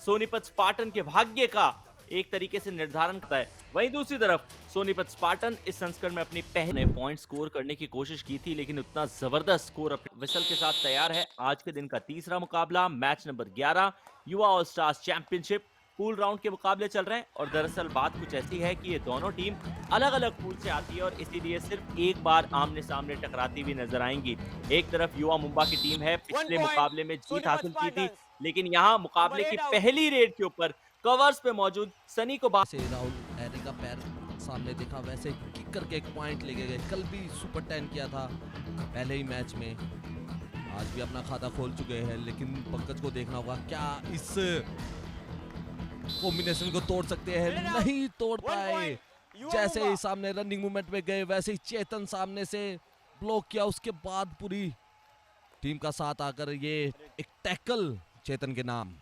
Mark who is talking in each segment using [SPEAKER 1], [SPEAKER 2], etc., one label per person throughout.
[SPEAKER 1] Sonipat Spartan के भाग्य का एक तरीके से निर्धारण करता है। वहीं दूसरी तरफ सोनीपत स्पार्टन इस संस्करण में अपनी पहले पॉइंट स्कोर करने की कोशिश की थी, लेकिन उतना जबरदस्त स्कोर अपने विसल के साथ तैयार है। आज के दिन का तीसरा मुकाबला, मैच नंबर 11, युवा all stars championship pool round के मुकाबले चल रहे हैं। और दरअसल बात कुछ ऐसी है कि ये दोनों टीम अलग अलग पूल से आती है और इसीलिए सिर्फ एक बार आमने सामने टकराती हुई नजर आएंगी। एक तरफ युवा मुंबा की टीम है, पिछले मुकाबले में जीत
[SPEAKER 2] सोनीपत
[SPEAKER 1] हासिल की थी,
[SPEAKER 2] स्पार्टन्स
[SPEAKER 1] लेकिन यहाँ
[SPEAKER 2] नंबर
[SPEAKER 1] मुकाबले की
[SPEAKER 2] 8 आउट।
[SPEAKER 1] पहली रेड के ऊपर कवर्स पे मौजूद सनी को
[SPEAKER 3] से राहुल एरी का पैर सामने देखा, वैसे किक करके एक पॉइंट लेके गए। कल भी सुपर 10 किया था पहले ही मैच में, आज भी अपना खाता खोल चुके हैं। लेकिन पंकज को देखना होगा क्या इस कॉम्बिनेशन को तोड़ सकते हैं। नहीं तोड़ पाए। जैसे ही सामने रनिंग मूवमेंट में गए वैसे ही चेतन सामने से ब्लॉक किया, उसके बाद पूरी टीम का साथ आकर ये एक टैकल चेतन के नाम।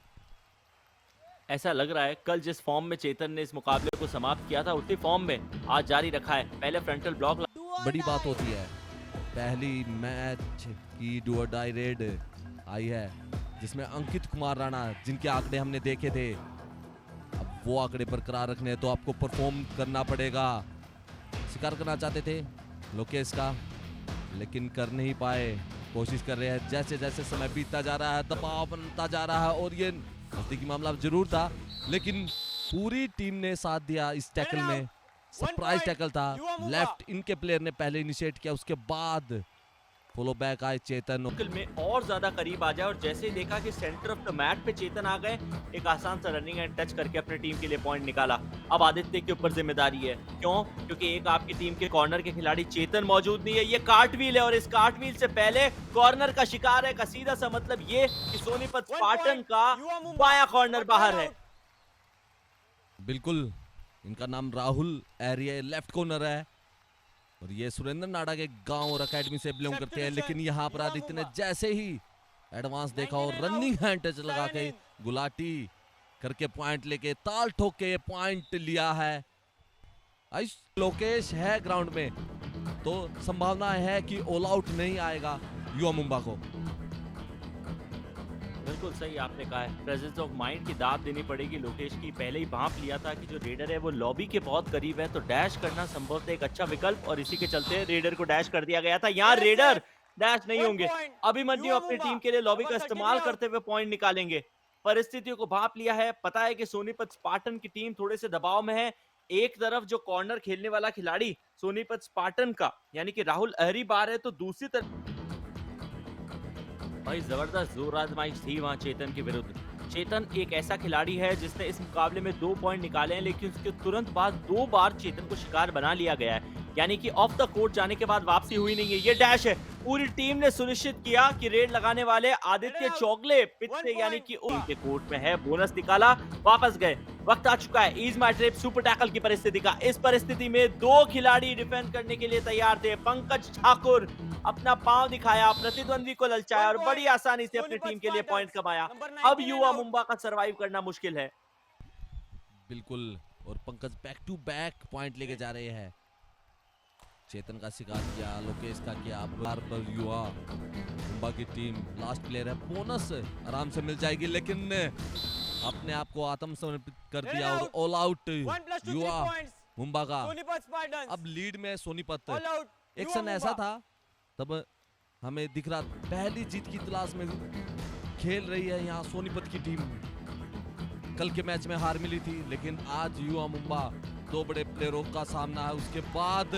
[SPEAKER 1] ऐसा लग रहा है कल जिस फॉर्म में चेतन ने इस मुकाबले को समाप्त किया था, उसी फॉर्म में आज जारी रखा है। पहले फ्रंटल ब्लॉक
[SPEAKER 3] बड़ी बात होती है, पहली मैच की डू और डाई रेड आई है जिसमें अंकित कुमार राणा, जिनके आंकड़े हमने देखे थे, अब वो आंकड़े बरकरार रखने हैं तो आपको परफॉर्म करना पड़ेगा। शिकार करना चाहते थे लोकेश का, लेकिन कर नहीं पाए। कोशिश कर रहे हैं, जैसे जैसे समय बीतता जा रहा है दबाव बनता जा रहा है और ये नजदीकी मामला जरूर था, लेकिन पूरी टीम ने साथ दिया इस टैकल में। सरप्राइज टैकल था, लेफ्ट इनके प्लेयर ने पहले इनिशिएट किया, उसके बाद फॉलो बैक आए चेतन
[SPEAKER 1] में और ज्यादा करीब आ जाए। और जैसे ही देखा कि सेंटर ऑफ द मैट पे चेतन आ गए, एक आसान सा रनिंग एंड टच करके अपने टीम के लिए पॉइंट निकाला। अब आदित्य के ऊपर जिम्मेदारी है, क्यों? क्योंकि एक आपकी टीम के कॉर्नर के खिलाड़ी चेतन मौजूद नहीं है, ये कार्टव्हील है और इस कार्टव्हील से पहले कॉर्नर का शिकार है। का सीधा सा मतलब ये कि सोनीपत स्पार्टन का बाया कॉर्नर बाहर है।
[SPEAKER 3] बिल्कुल, इनका नाम राहुल एरिया लेफ्ट कॉर्नर है और ये सुरेंद्र नाडा के गांव और एकेडमी से बिलोंग करते हैं। लेकिन यहाँ पर आदित्य ने जैसे ही एडवांस देखा और रनिंग हैंड टच लगा के गुलाटी करके पॉइंट लेके ताल ठोक के पॉइंट लिया है। आइस लोकेश है ग्राउंड में तो संभावना है कि ऑल आउट नहीं आएगा युवा मुंबा को।
[SPEAKER 1] बिल्कुल सही आपने कहा है, प्रेजेंस ऑफ माइंड की दाद देनी पड़ेगी लोकेश की। पहले ही भांप लिया था कि जो रेडर है वो लॉबी के बहुत करीब है, तो डैश करना संभवतः एक अच्छा विकल्प, और इसी के चलते रेडर को डैश कर दिया गया था। यहाँ रेडर डैश नहीं होंगे, अभिमन्यु अपनी टीम के लिए लॉबी का इस्तेमाल करते हुए पॉइंट निकालेंगे। परिस्थितियों को भांप लिया है, पता है कि सोनीपत स्पार्टन की टीम थोड़े से दबाव में है। एक तरफ जो कॉर्नर खेलने वाला खिलाड़ी सोनीपत स्पार्टन का यानी कि राहुल अहरी बार है, तो दूसरी तरफ भाई जबरदस्त जोर आजमाइश थी वहां चेतन के विरुद्ध। चेतन एक ऐसा खिलाड़ी है जिसने इस मुकाबले में 2 पॉइंट निकाले हैं, लेकिन उसके तुरंत बाद 2 बार चेतन को शिकार बना लिया गया है, यानी कि ऑफ द कोर्ट जाने के बाद वापसी हुई नहीं है। ये डैश है, पूरी टीम ने सुनिश्चित किया कि रेड लगाने वाले आदित्य चौगले पिच से यानी कि उनके कोर्ट में है, बोनस निकाला, वापस गए। वक्त आ चुका है EaseMyTrip super tackle की परिस्थिति का। इस परिस्थिति में 2 खिलाड़ी डिफेंड करने के लिए तैयार थे। पंकज ठाकुर अपना पांव दिखाया, प्रतिद्वंदी को ललचाया और बड़ी आसानी से अपनी टीम के लिए पॉइंट कमाया। अब युवा मुंबा का सर्वाइव करना मुश्किल है।
[SPEAKER 3] बिल्कुल, और Pankaj back to back point लेके जा रहे हैं। चेतन का शिकार किया, लोकेश का किया, बार पर युवा मुंबा की टीम लास्ट प्लेयर है, बोनस आराम से मिल जाएगी, लेकिन अपने आप को आत्मसमर्पित कर दिया और ऑल आउट युवा मुंबा का। अब लीड में सोनीपत। एक सन ऐसा था तब हमें दिख रहा पहली जीत की तलाश में खेल रही है यहाँ सोनीपत की टीम। कल के मैच में हार मिली थी, लेकिन आज युवा मुंबा 2 बड़े प्लेयरों का सामना है। उसके बाद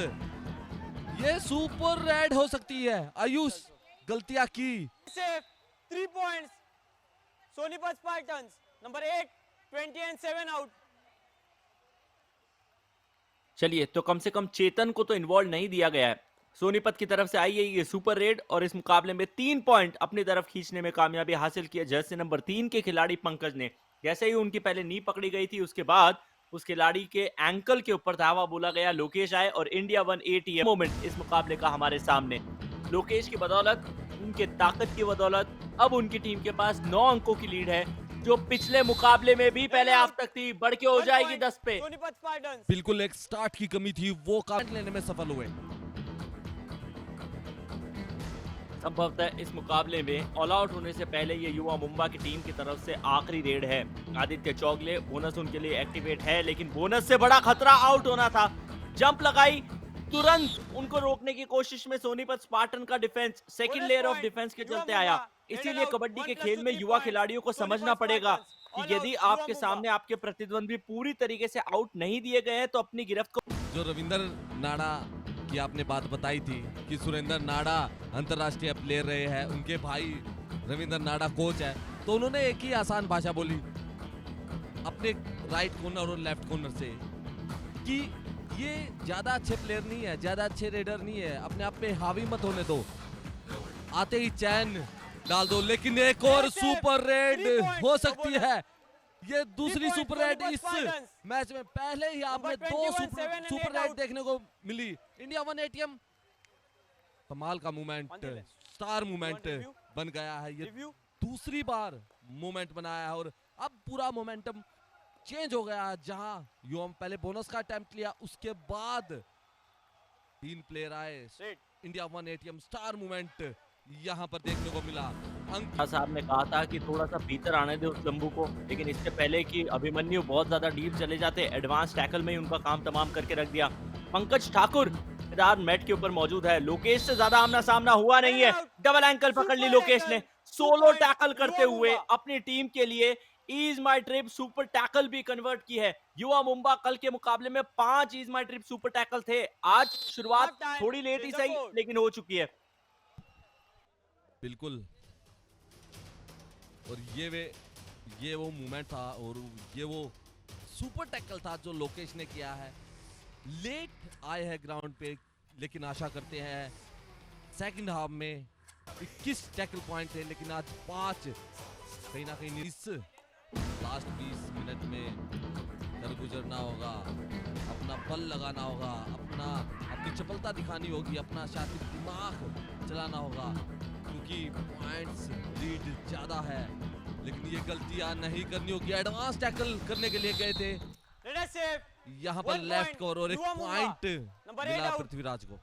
[SPEAKER 3] ये सुपर रेड हो सकती है। आयुष गलतियां की
[SPEAKER 2] 3 points Sonipat Spartans number 8 20 and 7 out.
[SPEAKER 1] चलिए, तो कम से कम चेतन को तो इन्वॉल्व नहीं दिया गया है। सोनीपत की तरफ से आई है ये सुपर रेड और इस मुकाबले में 3 पॉइंट अपनी तरफ खींचने में कामयाबी हासिल की है जर्सी नंबर 3 के खिलाड़ी पंकज ने। जैसे ही उनकी पहले नी पकड़ी गई थी, उसके बाद उस खिलाड़ी के एंकल के ऊपर धावा बोला गया, लोकेश आए और इंडिया 1 ATM मोमेंट इस मुकाबले का हमारे सामने। लोकेश की बदौलत, उनके ताकत की बदौलत अब उनकी टीम के पास 9 अंकों की लीड है, जो पिछले मुकाबले में भी पहले हाफ तक थी, बढ़ के हो जाएगी 10 पे।
[SPEAKER 3] बिल्कुल एक स्टार्ट की कमी थी, वो काट लेने में सफल हुए।
[SPEAKER 1] संभवतः इस मुकाबले में ऑल आउट होने से पहले ये युवा मुंबा की टीम की तरफ से आखिरी रेड है। आदित्य चौगले बोनस उनके लिए एक्टिवेट है, लेकिन बोनस से बड़ा खतरा आउट होना था। जंप लगाई, तुरंत उनको रोकने की कोशिश में सोनीपत स्पार्टन का defence second layer of defence के चलते आया। इसीलिए कबड्डी के खेल में युवा खिलाड़ियों को समझना पड़ेगा कि यदि आपके सामने आपके प्रतिद्वंदी पूरी तरीके से आउट नहीं दिए गए हैं तो अपनी गिरफ्त को।
[SPEAKER 3] जो रविंदर नाड़ा की आपने बात बताई थी कि सुरेंद्र नाड़ा अंतरराष्ट्रीय प्लेयर रहे हैं, उनके भाई रविंदर नाड़ा कोच है, तो उन्होंने एक ही आसान भाषा बोली अपने राइट कॉर्नर और लेफ्ट कॉर्नर से कि ये ज्यादा अच्छे प्लेयर नहीं है, ज्यादा अच्छे रेडर नहीं है, अपने आप पे हावी मत होने दो, आते ही चैन डाल दो। लेकिन एक और सुपर रेड हो सकती है, ये दूसरी सुपर रेड इस मैच में। पहले ही आपने दो सुपर रेड देखने को मिली। इंडिया 1 ATM कमाल का मूवमेंट, स्टार मूवमेंट बन गया है, ये दूसरी बार मूवमेंट बनाया है और अब पूरा मोमेंटम चेंज हो गया है। जहां युवा पहले बोनस का अटेम्प्ट लिया, उसके बाद 3 प्लेयर आए, इंडिया 1 ATM स्टार मूवमेंट यहाँ पर देखने को मिला।
[SPEAKER 1] साहब ने कहा था कि थोड़ा सा भीतर आने दे उस लंबू को, लेकिन इससे पहले कि अभिमन्यु बहुत ज्यादा डीप चले जाते, एडवांस टैकल में ही उनका काम तमाम करके रख दिया। पंकज ठाकुर मैट के ऊपर मौजूद है, लोकेश से ज्यादा आमना सामना हुआ नहीं है। डबल एंकल पकड़ ली लोकेश ने, सोलो टैकल करते हुए अपनी टीम के लिए ईज माई ट्रिप सुपर टैकल भी कन्वर्ट की है। युवा मुंबा कल के मुकाबले में 5 ईज माई ट्रिप सुपर टैकल थे। आज शुरुआत थोड़ी लेट ही सही, लेकिन हो चुकी है।
[SPEAKER 3] बिल्कुल, और ये वो मूवमेंट था और ये वो सुपर टैकल था जो लोकेश ने किया है। लेट आए हैं ग्राउंड पे, लेकिन आशा करते हैं सेकंड हाफ में 21 टैकल पॉइंट थे, लेकिन आज 5 कहीं ना कहीं इस लास्ट 20 मिनट में कर गुजरना होगा, अपना बल लगाना होगा, अपनी चपलता दिखानी होगी, अपना शातिर दिमाग चलाना होगा, क्योंकि पॉइंट्स लीड ज्यादा है। लेकिन ये गलतियां नहीं करनी होगी। एडवांस टैकल करने के लिए गए थे, यहाँ पर लेफ्ट कवर और एक पॉइंट मिला पृथ्वीराज को।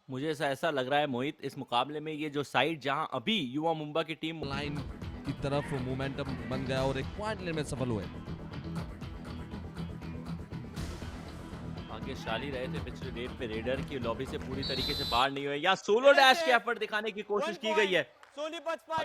[SPEAKER 1] मुझे ऐसा लग रहा है मोहित, इस मुकाबले में ये जो साइड जहां अभी युवा मुंबा की टीम
[SPEAKER 3] लाइन की तरफ मोमेंटम बन गया और एक पॉइंट लेने में सफल हुए।
[SPEAKER 1] भाग्यशाली रहे थे पिछले गेम पे, रेडर की लॉबी से पूरी तरीके से बाहर नहीं हुए। या सोलो डैश के एफर्ट दिखाने की कोशिश की गई है।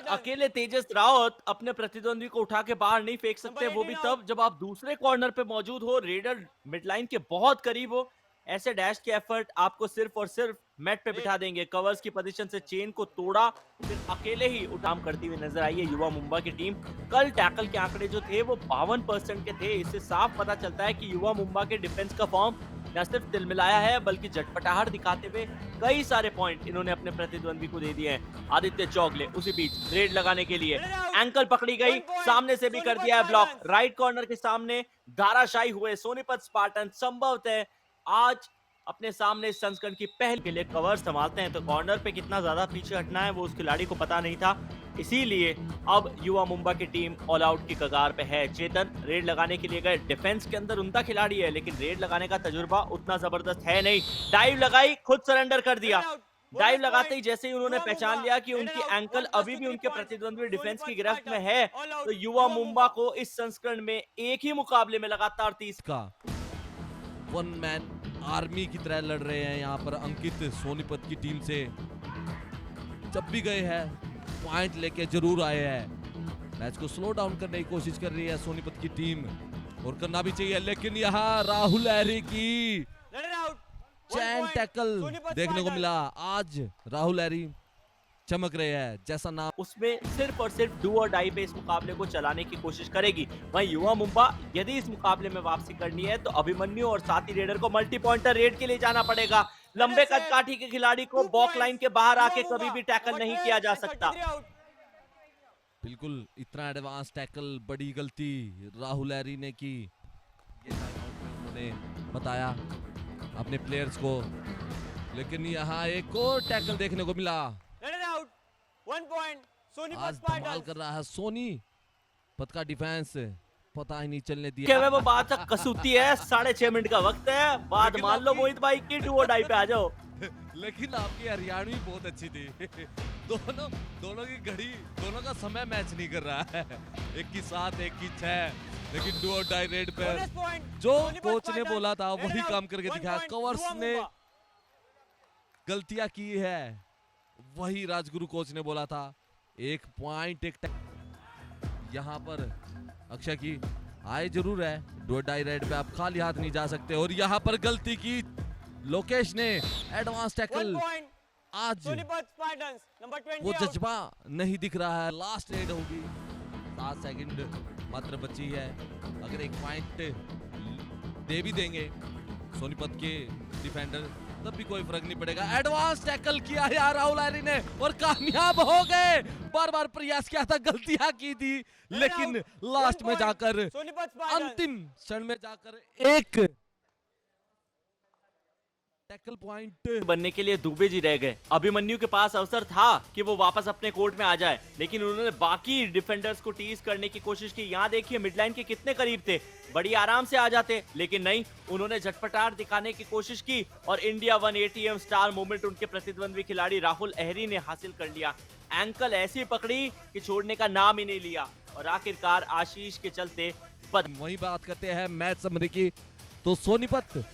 [SPEAKER 1] अकेले तेजस रावत अपने प्रतिद्वंदी को उठा के बाहर नहीं फेंक सकते, वो भी तब जब आप दूसरे कॉर्नर पे मौजूद हो, रेडर मिडलाइन के बहुत करीब हो। ऐसे डैश के एफर्ट आपको सिर्फ और सिर्फ मैट पे बिठा देंगे। कवर्स की पोजीशन से चेन को तोड़ा, फिर अकेले ही उठाम करती हुई नजर आई है युवा मुंबा की टीम। कल टैकल के आंकड़े जो थे वो 52% के थे। इससे साफ पता चलता है कि युवा मुंबा के डिफेंस का फॉर्म न सिर्फ तिलमिलाया है, बल्कि झटपटाहट दिखाते हुए कई सारे पॉइंट इन्होंने अपने प्रतिद्वंदी को दे दिए हैं। आदित्य चौगले उसी बीच रेड लगाने के लिए एंकल पकड़ी गई, सामने से भी कर दिया है ब्लॉक। राइट कॉर्नर के सामने धाराशायी हुए सोनीपत स्पार्टन संभवतः आज अपने सामने इस संस्करण की पहल के लिए कवर संभालते हैं। तो कॉर्नर पे कितना ज्यादा पीछे हटना है वो उस खिलाड़ी को पता नहीं था, इसीलिए अब युवा मुंबा की टीम ऑल आउट की कगार पे है। चेतन रेड लगाने के लिए गए, डिफेंस के अंदर उनका खिलाड़ी है, लेकिन रेड लगाने का तजुर्बा उतना जबरदस्त है नहीं। डाइव लगाई, खुद सरेंडर कर दिया। डाइव लगाते ही जैसे ही उन्होंने पहचान लिया कि उनकी एंकल अभी भी उनके प्रतिद्वंदी डिफेंस की गिरफ्त में है, तो युवा मुंबा को इस संस्करण में एक ही मुकाबले में लगातार 30
[SPEAKER 3] का वन मैन आर्मी की तरह लड़ रहे हैं यहाँ पर अंकित सोनीपत की टीम से। जब भी गए हैं पॉइंट लेके जरूर आए हैं। मैच को स्लो डाउन करने की कोशिश कर रही है सोनीपत की टीम और करना भी चाहिए, लेकिन यहाँ राहुल लहरी की चैन टैकल देखने को मिला। आज राहुल लहरी चमक रहे हैं, जैसा नाम
[SPEAKER 1] उसमें सिर्फ और सिर्फ डू और डाई पे इस मुकाबले को चलाने की कोशिश करेगी। वहीं युवा मुंबा यदि इस मुकाबले में वापसी करनी है तो अभिमन्यु और साथी रेडर को मल्टी पॉइंटर रेड के लिए जाना पड़ेगा। लंबे कद काठी के खिलाड़ी को बॉक लाइन के बाहर आके कभी भी टैकल नहीं किया जा सकता।
[SPEAKER 3] बिल्कुल, इतना एडवांस टैकल बड़ी गलती राहुल लहरी ने की। ये टाइम आउट में उन्होंने बताया अपने प्लेयर्स को, लेकिन यहाँ एक और टैकल देखने को मिला। आज धमाल कर रहा है सोनी पत का डिफेंस। पता ही नहीं चलने
[SPEAKER 1] क्या
[SPEAKER 3] दिया।
[SPEAKER 1] वो बात कसूती है, 6.5 मिनट का वक्त है, बात
[SPEAKER 3] लेकिन
[SPEAKER 1] मान लो
[SPEAKER 3] आपकी-
[SPEAKER 1] मोहित भाई की डू और डाई पे आ जाओ।
[SPEAKER 3] लेकिन आपकी हरियाणवी बहुत अच्छी थी। दोनों की घड़ी, दोनों का समय मैच नहीं कर रहा है। एक की 7, एक की 6, लेकिन डू और डाई रेड पर
[SPEAKER 2] Bonus point.
[SPEAKER 3] जो
[SPEAKER 2] Sonipat
[SPEAKER 3] कोच ने
[SPEAKER 2] Spartans,
[SPEAKER 3] बोला था
[SPEAKER 2] red
[SPEAKER 3] वही
[SPEAKER 2] out.
[SPEAKER 3] काम करके
[SPEAKER 2] 1
[SPEAKER 3] दिखाया।
[SPEAKER 2] point,
[SPEAKER 3] कवर्स
[SPEAKER 2] Dhruva
[SPEAKER 3] ने
[SPEAKER 2] Mumba.
[SPEAKER 3] गलतियां की है, वही राजगुरु कोच ने बोला था। 1 पॉइंट यहाँ पर अक्षय की आए जरूर है, डू और डाई रेड पे आप खाली हाथ नहीं जा सकते। और यहाँ पर गलती की लोकेश ने, एडवांस
[SPEAKER 2] 1
[SPEAKER 3] टैकल।
[SPEAKER 2] point.
[SPEAKER 3] आज
[SPEAKER 2] Sonipat Spartans, number 20
[SPEAKER 3] वो
[SPEAKER 2] out.
[SPEAKER 3] जज्बा नहीं दिख रहा है। लास्ट रेड होगी, 7 सेकंड मात्र बची है। अगर 1 पॉइंट दे भी देंगे सोनीपत के डिफेंडर, तब भी कोई फर्क नहीं पड़ेगा। एडवांस टैकल किया यार राहुल आयरी ने और कामयाब हो गए। बार बार प्रयास किया था, गलतियां की थी, लेकिन लास्ट में जाकर,
[SPEAKER 2] Sonipat Spartans.
[SPEAKER 3] अंतिम क्षण में जाकर एक टैकल पॉइंट
[SPEAKER 1] बनने के लिए दुबे जी रह गए। अभिमन्यु के पास अवसर था कि वो वापस अपने कोर्ट में आ जाए, लेकिन उन्होंने बाकी डिफेंडर्स को टीज करने की कोशिश की। यहाँ देखिए मिडलाइन के कितने करीब थे, बड़ी आराम से आ जाते, लेकिन नहीं, उन्होंने झटपटार दिखाने की कोशिश की और इंडिया 1 ATM स्टार मोमेंट उनके प्रतिद्वंद्वी खिलाड़ी राहुल अहरी ने हासिल कर लिया। एंकल ऐसी पकड़ी कि छोड़ने का नाम ही नहीं लिया और आखिरकार आशीष के चलते
[SPEAKER 3] वही बात करते हैं मैच समरी की। तो सोनीपत